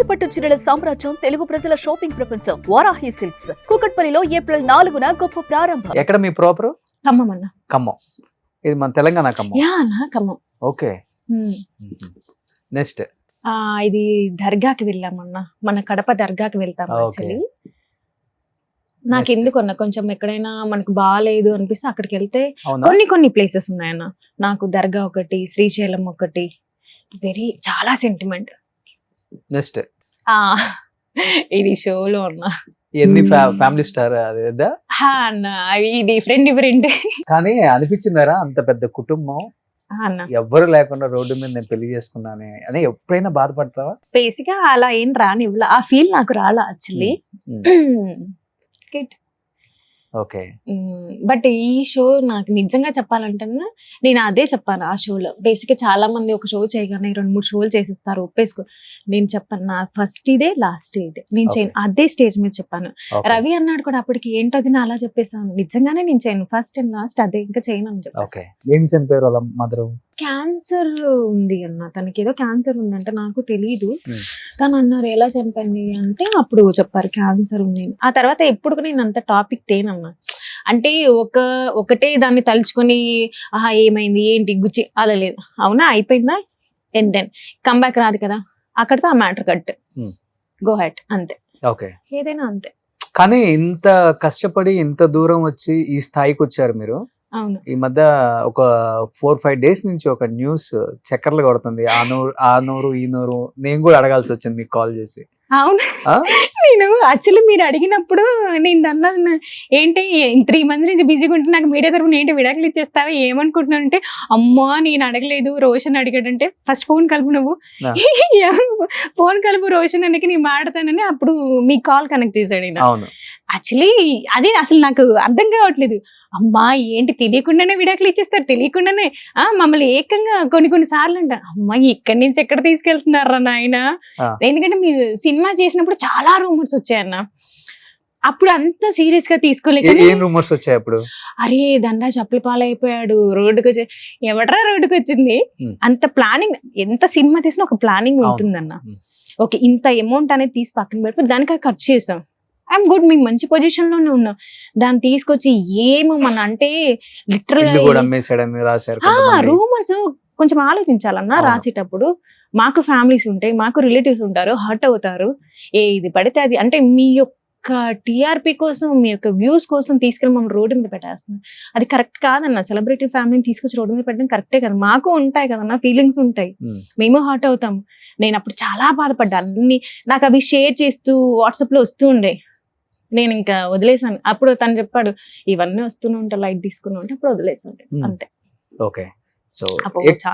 కంచిపట్టు చీరల సామ్రాజ్యం, తెలుగు ప్రజల షాపింగ్ ప్రపంచం వారాహి సిల్క్స్. కూకట్పల్లిలో ఏప్రిల్ 4న గొప్ప ప్రారంభం. ఎక్కడ మీ ప్రాపర్? ఖమ్మం అన్న. ఖమ్మం. ఇది మన తెలంగాణ ఖమ్మం. యా అన్న, ఖమ్మం. ఓకే. నెక్స్ట్ ఇది దర్గాకి వెళ్ళామన్న, మన కడప దర్గాకి వెళ్తాం. యాక్చువల్లీ నాకు ఎందుకు అన్న, కొంచెం ఎక్కడైనా మనకు బాగాలేదు అనిపిస్తే అక్కడికి వెళ్తే కొన్ని ప్లేసెస్ ఉన్నాయన్న. నాకు దర్గా ఒకటి, శ్రీశైలం ఒకటి, చాలా సెంటిమెంట్. నెక్స్ట్ ఇది షోలో అన్న. ఎన్ని ఫ్యామిలీ స్టార్ అదేదా అన్న, అవి డిఫరెంట్ కానీ అనిపించిందారా అంత పెద్ద కుటుంబం అన్న, ఎవ్వరు లేకుండా రోడ్డు మీద నేను పెళ్లి చేసుకున్నానే అని ఎప్పుడైనా బాధపడతావా? బేసిక్గా అలా ఏం రాని, ఆ ఫీల్ నాకు రాలా యాక్చువల్లీ. ఓకే. బట్ ఈ షో నాకు నిజంగా చెప్పాలంటే నేను అదే చెప్పాను ఆ షోలో. బేసిక్గా చాలా మంది ఒక షో చేయగానే 2-3 షోలు చేసేస్తారు, ఒప్పేసుకో. నేను చెప్పాను నా ఫస్ట్ ఇదే లాస్ట్ ఇదే, నేను చేయను. అదే స్టేజ్ మీద చెప్పాను. రవి అన్నాడు కూడా అప్పటికి, ఏంటది అలా చెప్పేసాను. నిజంగానే నేను చేయను, ఫస్ట్ అండ్ లాస్ట్ అదే, ఇంకా చేయను అని చెప్పాను. ఏం చనిపోయారు వాళ్ళ మదర్? క్యాన్సర్ ఉంది అన్న, తనకి ఏదో క్యాన్సర్ ఉందంటే, నాకు తెలీదు. తను అన్నారు ఎలా చనిపోయింది అంటే అప్పుడు చెప్పారు క్యాన్సర్ ఉంది. ఆ తర్వాత ఎప్పుడు నేను అంత టాపిక్ తేనన్నా, అంటే ఒకటే దాన్ని తలుచుకొని ఆహా ఏమైంది ఏంటి గుచ్చి అలా లేదు. అవునా అయిపోయిందా, అండ్ దెన్ కంబ్యాక్ రాదు కదా, అక్కడితో ఆ మ్యాటర్ కట్, గో హెడ్ అంతే. ఓకే, ఏదైనా అంతే. కానీ ఇంత కష్టపడి ఇంత దూరం వచ్చి ఈ స్థాయికి వచ్చారు మీరు. అవును. ఈ మధ్య ఒక 4-5 డేస్ నుంచి ఒక న్యూస్ చక్కర్లు కొడుతుంది, ఆ నోరు ఈ నోరు. నేను కూడా అడగాల్సి వచ్చింది మీకు కాల్ చేసి. అవును, నేను యాక్చువల్లీ మీరు అడిగినప్పుడు నేను అన్నాను ఏంటి 3 months నుంచి బిజీగా ఉంటే నాకు మీడియా తరఫున ఏంటి విడాకులు ఇచ్చేస్తావా ఏమనుకుంటున్నాను అంటే, అమ్మా నేను అడగలేదు, రోషన్ అడిగాడంటే ఫస్ట్ ఫోన్ కలుపు నువ్వు, ఫోన్ కలుపు రోషన్ అన్నకి నేను మాడతానని అప్పుడు మీ కాల్ కనెక్ట్ చేశాడు ఈయన. యాక్చువల్లీ అదే అసలు నాకు అర్థం కావట్లేదు. అమ్మా ఏంటి తెలియకుండానే విడాకులు ఇచ్చేస్తారు, తెలియకుండానే మమ్మల్ని ఏకంగా కొన్ని సార్లు అంటారు, అమ్మా ఇక్కడి నుంచి ఎక్కడ తీసుకెళ్తున్నారా నాయన. ఎందుకంటే మీరు సినిమా చేసినప్పుడు చాలా రూమర్స్ వచ్చాయన్న, అప్పుడు అంత సీరియస్ గా తీసుకోలేక. రూమర్స్ వచ్చాయి అప్పుడు? అరే దండా చప్పుల పాలైపోయాడు, రోడ్డుకి వచ్చి, ఎవడరా రోడ్డుకి వచ్చింది. అంత ప్లానింగ్, ఎంత సినిమా తీసినా ఒక ప్లానింగ్ ఉంటుందన్న. ఓకే ఇంత అమౌంట్ అనేది తీసి పక్కన పెట్టి దానికి ఖర్చు చేసాం, ఐఎమ్ గుడ్, మేము మంచి పొజిషన్ లోనే ఉన్నాం. దాన్ని తీసుకొచ్చి ఏమో మన అంటే లిటరల్ రూమర్స్ కొంచెం ఆలోచించాలన్నా రాసేటప్పుడు. మాకు ఫ్యామిలీస్ ఉంటాయి, మాకు రిలేటివ్స్ ఉంటారు, హర్ట్ అవుతారు. ఇది పడితే అది అంటే మీ యొక్క టీఆర్పీ కోసం, మీ యొక్క వ్యూస్ కోసం తీసుకెళ్ళి మమ్మల్ని రోడ్డు మీద పెట్టేస్తున్నారు. అది కరెక్ట్ కాదన్న. సెలబ్రిటీ ఫ్యామిలీని తీసుకొచ్చి రోడ్డు మీద పెట్టడం కరెక్టే కదా. మాకు ఉంటాయి కదన్నా ఫీలింగ్స్ ఉంటాయి, మేము హర్ట్ అవుతాం. నేను అప్పుడు చాలా బాధపడ్డా, అన్ని నాకు అవి షేర్ చేస్తూ వాట్సాప్ లో వస్తూ ఉండే. నేను ఇంకా వదిలేసాను. అప్పుడు తను చెప్పాడు ఇవన్నీ వస్తూనే ఉంటాయి, లైట్ తీసుకున్నా ఉంటే అప్పుడు వదిలేసాను అంతే. ఓకే. సో